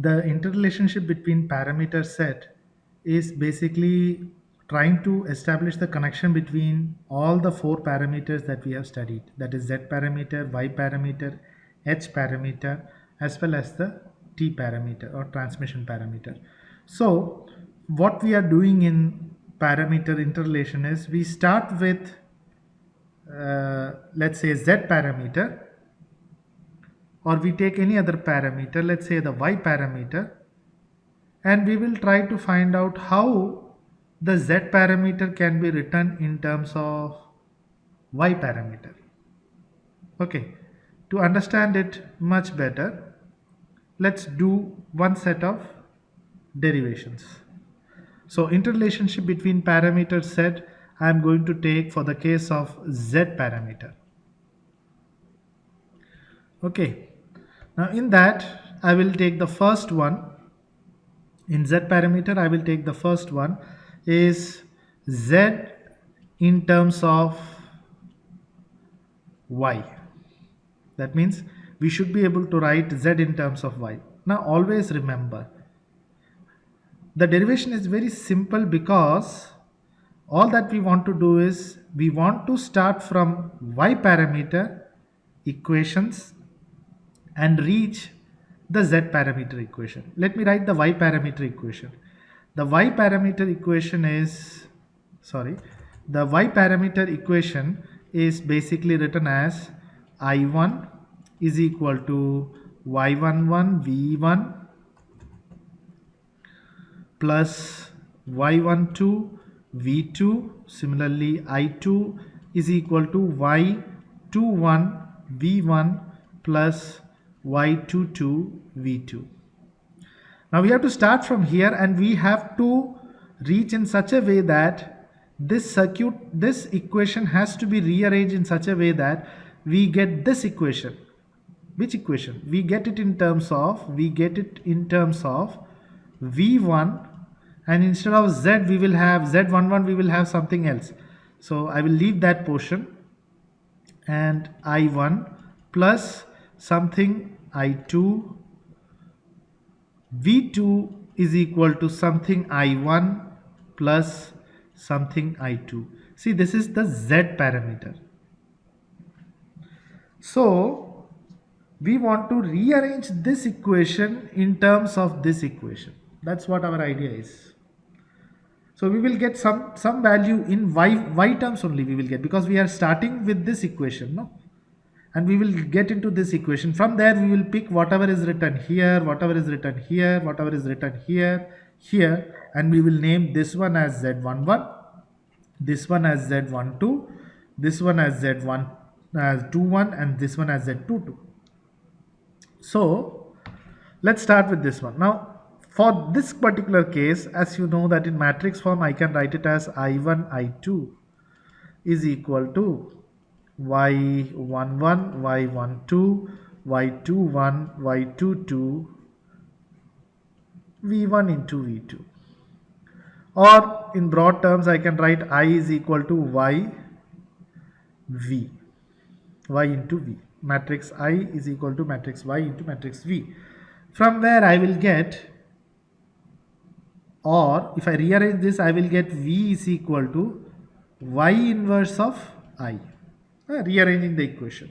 The interrelationship between parameter set is basically trying to establish the connection between all the four parameters that we have studied, that is z parameter, y parameter, h parameter, as well as the t parameter or transmission parameter. So what we are doing in parameter interrelation is we start with let's say z parameter, or we take any other parameter, let's say the y parameter, and we will try to find out how the z parameter can be written in terms of y parameter. Okay, to understand it much better, let's do one set of derivations. So interrelationship between parameter set I am going to take for the case of z parameter. Okay, now in that I will take the first one. In z parameter I will take the first one is z in terms of y. That means we should be able to write z in terms of y. Now always remember, the derivation is very simple because all that we want to do is we want to start from y parameter equations and reach the z parameter equation. Let me write the y parameter equation. The y parameter equation is, sorry, the y parameter equation is basically written as I1 is equal to y11 v1 plus y12 v2. Similarly, I2 is equal to y21 v1 plus y22 v2. Now we have to start from here and we have to reach in such a way that this equation has to be rearranged in such a way that we get this equation. Which equation? We get it in terms of v1, and instead of z we will have z11, we will have something else. So I will leave that portion, and I1 plus something I2, v2 is equal to something I1 plus something I2. See, this is the z parameter. So we want to rearrange this equation in terms of this equation. That's what our idea is. So we will get some value in y terms only we will get, because we are starting with this equation, no? And we will get into this equation. From there we will pick whatever is written here, whatever is written here, whatever is written here, here, and we will name this one as z11, this one as z12, this one as z1 as 21, and this one as z22. So let's start with this one. Now for this particular case, as you know that in matrix form I can write it as I1 I2 is equal to y11 y12 y21 y22 v1 into v2, or in broad terms I can write I is equal to y into v. Matrix I is equal to matrix y into matrix v. From where I will get, or if I rearrange this, I will get v is equal to y inverse of I. Rearranging the equation.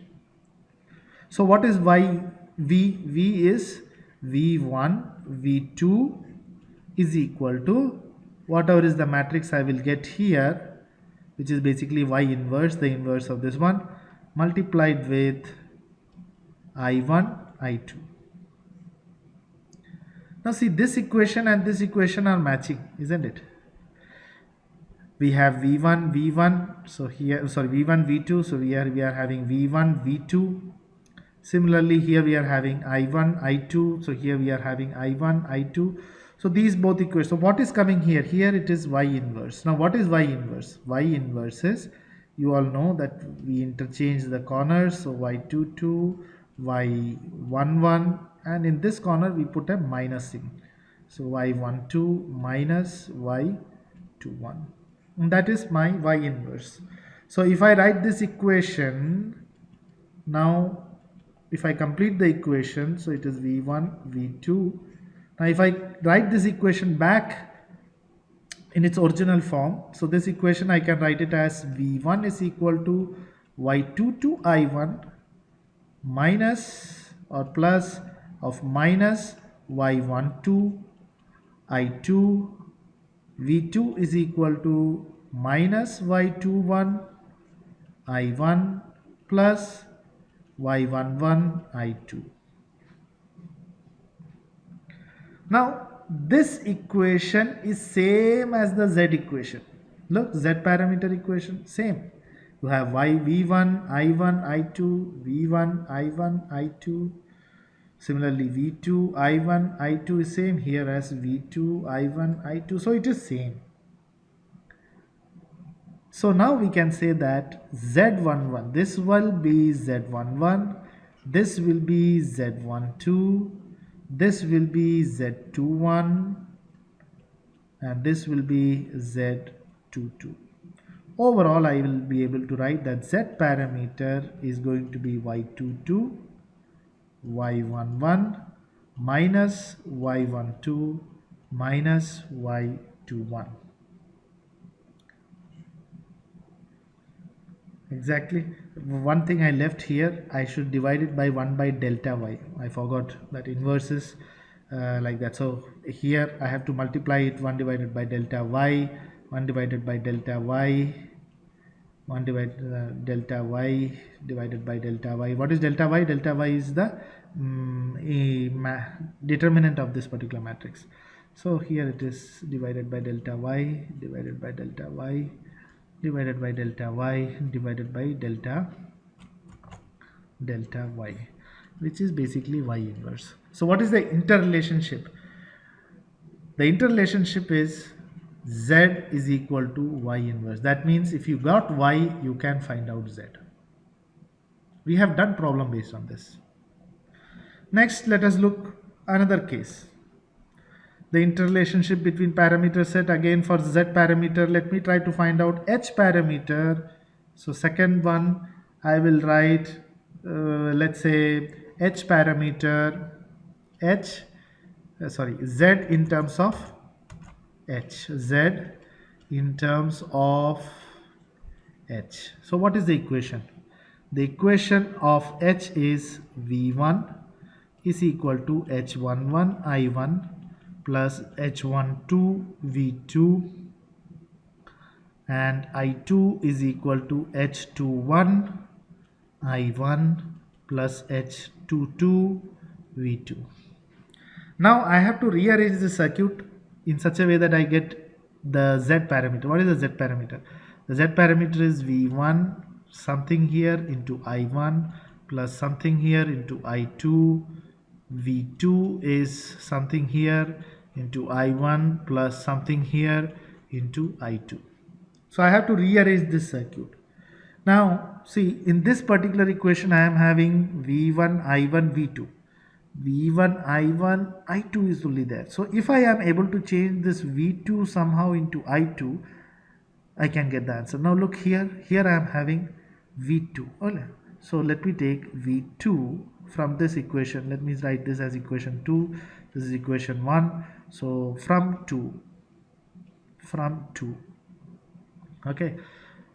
So what is y? V is v1 v2 is equal to whatever is the matrix I will get here, which is basically y inverse, the inverse of this one, multiplied with I1 I2. Now see, this equation and this equation are matching, isn't it? We have v1, so here, sorry, v1 v2, so we are having v1 v2. Similarly here we are having I1 I2, so here we are having I1 I2. So these both equations. So what is coming here? Here it is y inverse. Now what is y inverse? Y inverse is, you all know that we interchange the corners, so y22 y11, and in this corner we put a minus sign, so y12 minus y21, and that is my y inverse. So if I write this equation now, if I complete the equation, so it is v1 v2 Now if I write this equation back in its original form, so this equation I can write it as V1 is equal to Y22 I1 minus or plus of minus Y12 I2, V2 is equal to minus Y21 I1 plus Y11 I2. Now this equation is same as the Z equation. Look, Z parameter equation same. You have y v1 I1 I2 v1 I1 I2. Similarly v2 I1 I2 is same here as v2 I1 I2. So it is same. So now we can say that Z11, this will be Z11, this will be Z12, this will be Z21, and this will be Z22. Overall, I will be able to write that Z parameter is going to be Y22, Y11 minus Y12 minus Y21. Exactly. One thing I left here, I should divide it by 1 by delta y. I forgot that inverse is like that. So here I have to multiply it 1 divided by delta y, 1 divided by delta y, 1 divided delta y divided by delta y. What is delta y? Delta y is the determinant of this particular matrix. So here it is divided by delta y divided by delta y divided by delta y divided by delta y, which is basically y inverse. So what is the interrelationship? The interrelationship is z is equal to y inverse. That means if you got y, you can find out z. We have done problem based on this. Next, let us look another case. The interrelationship between parameter set, again for z parameter, let me try to find out h parameter. So second one, I will write let's say h parameter, z in terms of z in terms of h. So what is the equation? The equation of h is v1 is equal to h11 I1 plus h12 v2 and I2 is equal to h21 I1 plus h22 v2. Now I have to rearrange the circuit in such a way that I get the z parameter. What is the z parameter? The z parameter is v1 something here into I1 plus something here into I2. V2 is something here into I1 plus something here into I2. So I have to rearrange this circuit. Now see, in this particular equation I am having V1 I1 V2. V1 I1 I2 is only there. So if I am able to change this V2 somehow into I2, I can get the answer. Now look here, I am having V2. So let me take V2 from this equation. Let me write this as equation 2. This is equation 1. So from 2, okay,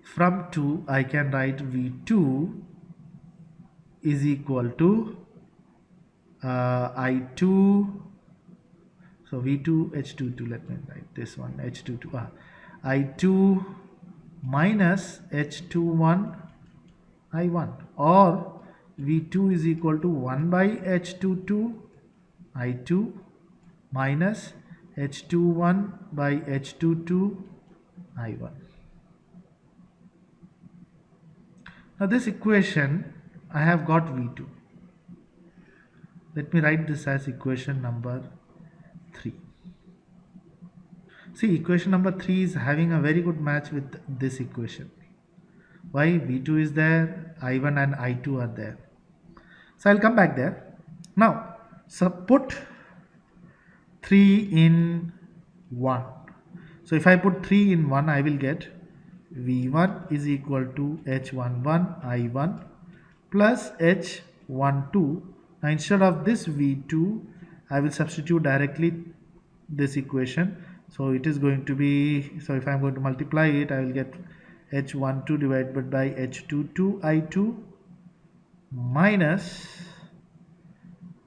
from 2 I can write V2 is equal to I2. So V2 H22, let me write this one H22, I2 minus H21 I1, or V2 is equal to 1 by H22 I2 minus H21 by H22 I1. Now this equation I have got V2. Let me write this as equation number 3. See, equation number 3 is having a very good match with this equation. Why? V2 is there, I1 and I2 are there. So I'll come back there. Now, so put 3 in 1. So if I put 3 in 1, I will get V1 is equal to H11 I1 plus H12. Now instead of this V2, I will substitute directly this equation. So it is going to be, so if I am going to multiply it, I will get H12 divided by H22 I2 minus,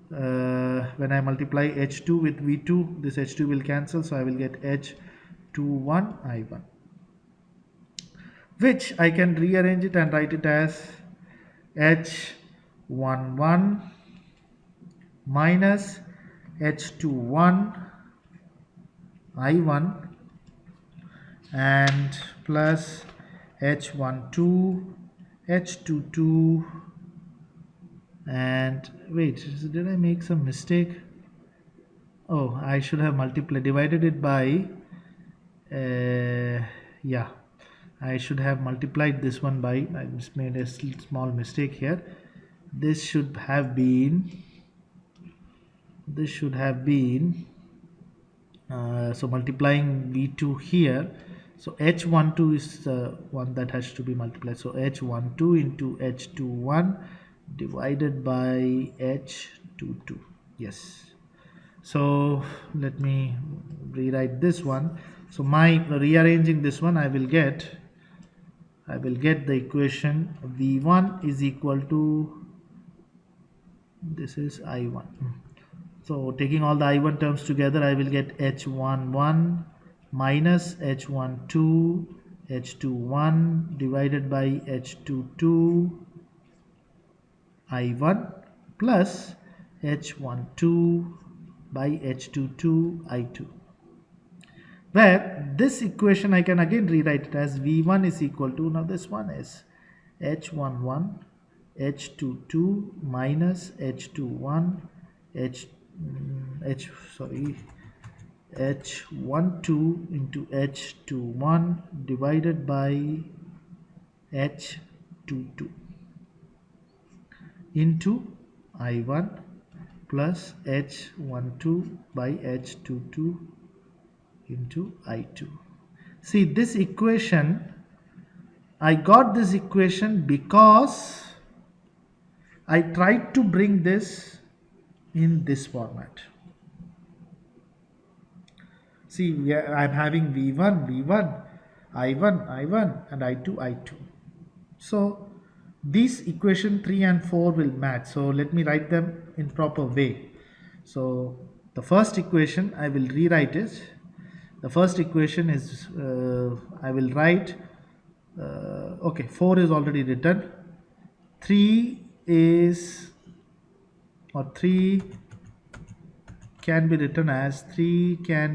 when I multiply H2 with V2, this H2 will cancel, so I will get H21 I1, which I can rearrange it and write it as H11 minus H21 I1 and plus H12 H22, and wait, did I make some mistake? Oh, I should have divided it by, yeah, I should have multiplied this one by, I just made a small mistake here. This should have been, so multiplying V2 here, so H12 is the one that has to be multiplied, so H12 into H21 divided by H22. Yes, so let me rewrite this one. So my rearranging this one, I will get the equation V1 is equal to, this is I1. So taking all the I1 terms together, I will get H11 minus H12 H21 divided by H22 I1 plus H12 by H22 I2, where this equation I can again rewrite it as V1 is equal to, now this one is H11 H22 minus H21 H12 into H21 divided by H22 into I1 plus H12 by H22 into I2. See, this equation, I got this equation because I tried to bring this in this format. See, I am having V1, I1, and I2, I2. So these equation 3 and 4 will match. So let me write them in proper way. So the first equation, I will rewrite it. The first equation is, I will write, okay, 4 is already written. 3 can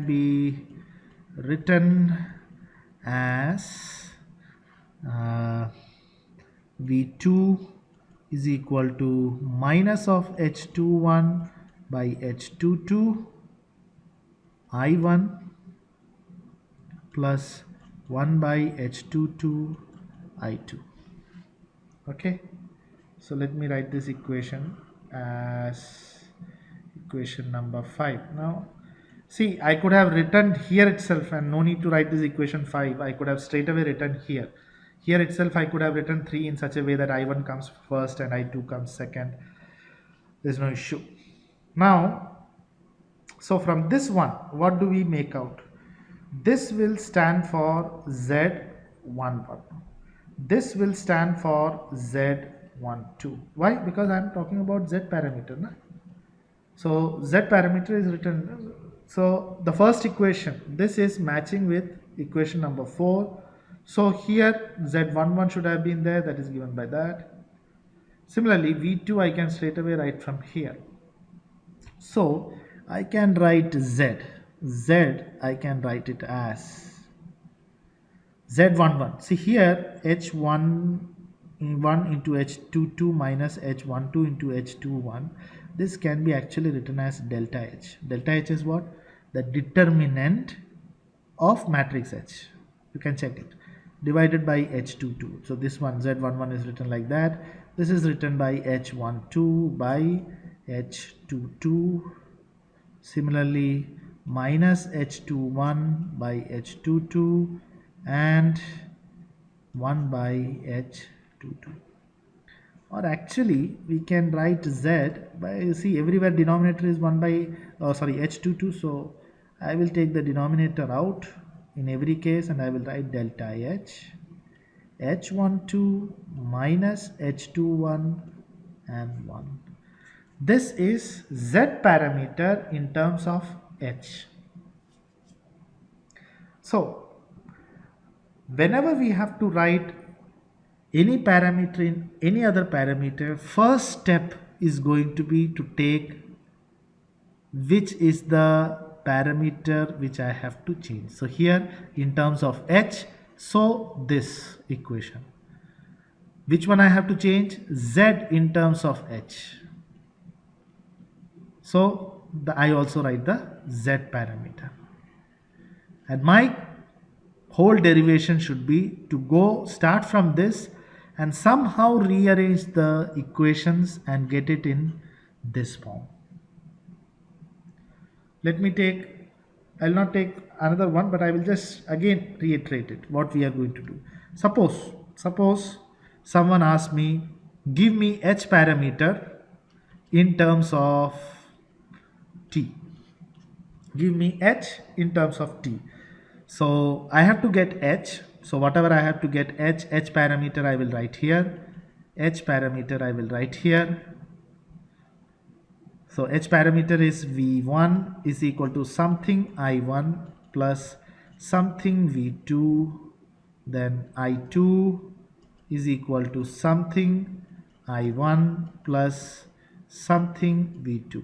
be written as V2 is equal to minus of H21 by H22 I1 plus 1 by H22 I2. Okay, so let me write this equation as equation number 5. Now see, I could have written here itself and no need to write this equation 5. I could have straight away written here itself. I could have written 3 in such a way that I1 comes first and I2 comes second. There's no issue. Now, so from this one, what do we make out? This will stand for Z11. This will stand for Z12. Why? Because I am talking about Z parameter. Na? So Z parameter is written. So the first equation, this is matching with equation number 4. So here Z11 should have been there, that is given by that. Similarly, V2 I can straight away write from here. So I can write Z. I can write it as Z11. See here, H11 into H22 minus H12 into H21. This can be actually written as delta H. Delta H is what? The determinant of matrix H. You can check it. Divided by H22. So this one, Z11 is written like that. This is written by H12 by H22. Similarly, minus H21 by H22 and 1 by H22. or actually we can write z by, see, everywhere denominator is 1 by h22, so I will take the denominator out in every case and I will write delta h h12 minus h21 and 1. This is z parameter in terms of h. So whenever we have to write any parameter in any other parameter, first step is going to be to take which is the parameter which I have to change. So here in terms of h, so this equation. Which one I have to change? Z in terms of h. So I also write the z parameter. And my whole derivation should be to go start from this and somehow rearrange the equations and get it in this form. Let me take, I'll not take another one, but I will just again reiterate it, what we are going to do. Suppose someone asks me, give me h parameter in terms of t. Give me h in terms of t. So I have to get h. So whatever I have to get h parameter I will write here. H parameter I will write here. So h parameter is v1 is equal to something i1 plus something v2, then i2 is equal to something i1 plus something v2,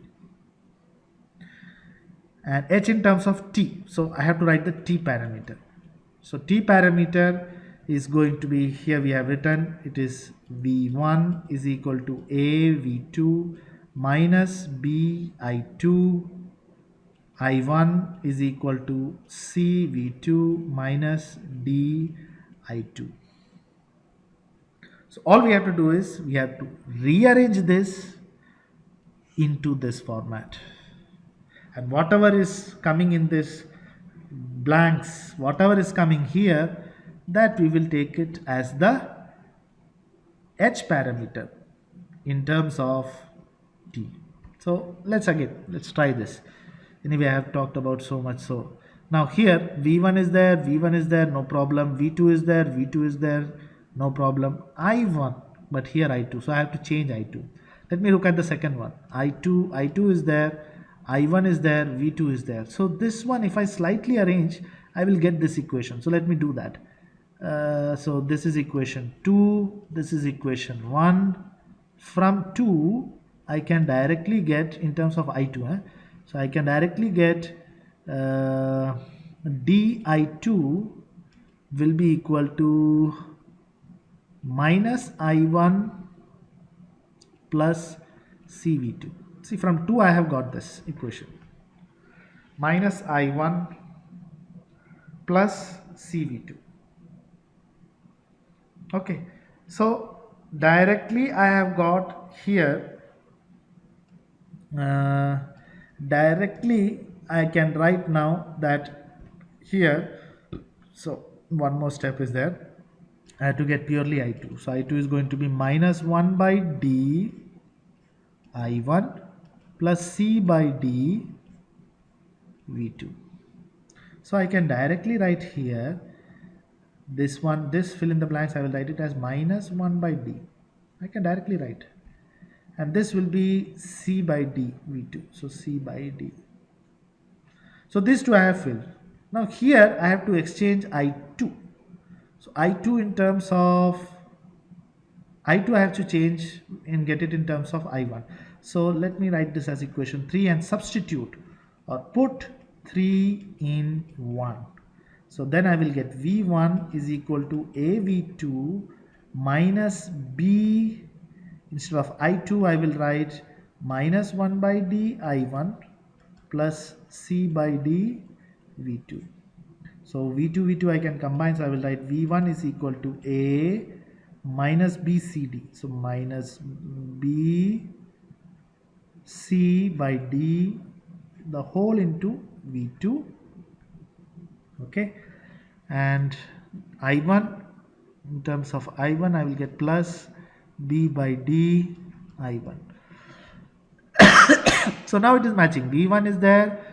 and h in terms of t. So I have to write the t parameter. So t parameter is going to be, here we have written, it is v1 is equal to a v2 minus b i2, i1 is equal to c v2 minus d i2. So all we have to do is we have to rearrange this into this format, and whatever is coming in this blanks, whatever is coming here, that we will take it as the h parameter in terms of t. So let's try this. Anyway, I have talked about so much. So now here v1 is there, no problem. v2 is there, no problem. i1, but here i2, so I have to change i2. Let me look at the second one. i2 is there, i1 is there, v2 is there. So this one, if I slightly arrange, I will get this equation. So let me do that. So this is equation 2, this is equation 1. From 2 I can directly get in terms of i2, so I can directly get di2 will be equal to minus i1 plus cv2. See, from 2 I have got this equation, minus i1 plus cv2. Okay, so directly I have got here, directly I can write now that here. So one more step is there. I have to get purely i2. So i2 is going to be minus 1 by d i1 plus c by d v2. So I can directly write here this one, this fill in the blanks, I will write it as minus 1 by d. I can directly write, and this will be c by d v2. So c by d. So these two I have filled. Now here I have to exchange i2. So i2 in terms of i2 I have to change and get it in terms of i1. So let me write this as equation 3 and substitute or put 3 in 1. So then I will get v1 is equal to a v2 minus b, instead of i2 I will write minus 1 by d i1 plus c by d v2. So v2 I can combine, so I will write v1 is equal to a minus b c d. So minus b c by d the whole into v2. Okay, and i1, in terms of i1 I will get plus b by d I1. So now it is matching. V1 is there,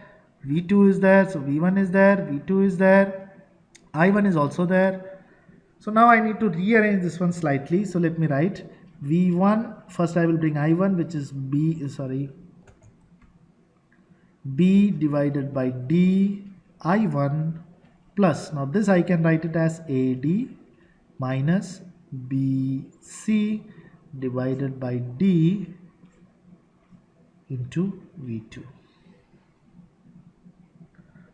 V2 is there, so V1 is there, V2 is there, I1 is also there. So now I need to rearrange this one slightly. So let me write V1. First I will bring I1, which is B divided by D I1 plus. Now this I can write it as AD minus BC divided by D into V2.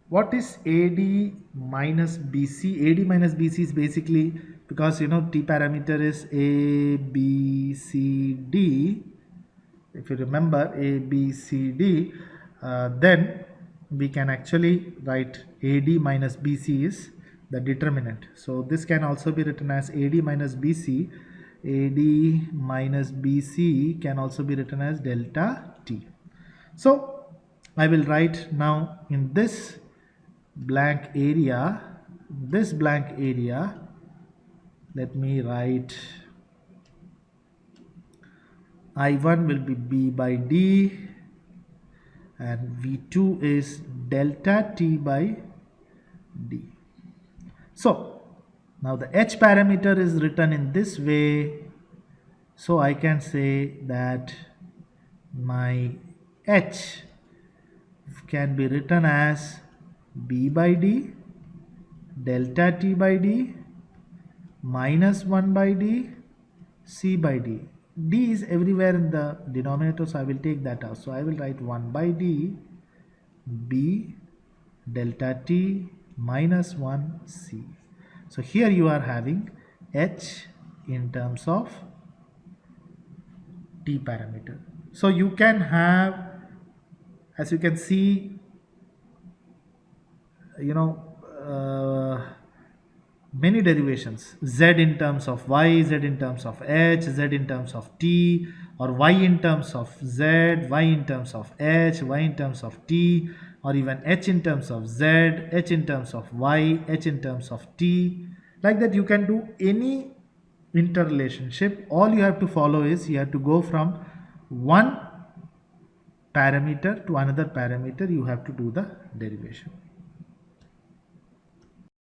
What is AD minus BC? AD minus BC is basically, because you know T parameter is A, B, C, D. If you remember A, B, C, D, then we can actually write AD minus BC is the determinant. So this can also be written as AD minus BC. AD minus BC can also be written as delta T. So I will write now in this blank area, let me write I1 will be B by D and V2 is delta T by D. So now the H parameter is written in this way. So I can say that my H can be written as B by D delta T by D minus 1 by D C by D. D is everywhere in the denominator, so I will take that out. So I will write 1 by D B delta T minus 1 C. So here you are having H in terms of T parameter. So you can have, as you can see, you know, many derivations. Z in terms of Y, Z in terms of H, Z in terms of T, or Y in terms of Z, Y in terms of H, Y in terms of T, or even H in terms of Z, H in terms of Y, H in terms of T. Like that you can do any interrelationship. All you have to follow is you have to go from one parameter to another parameter, you have to do the derivation.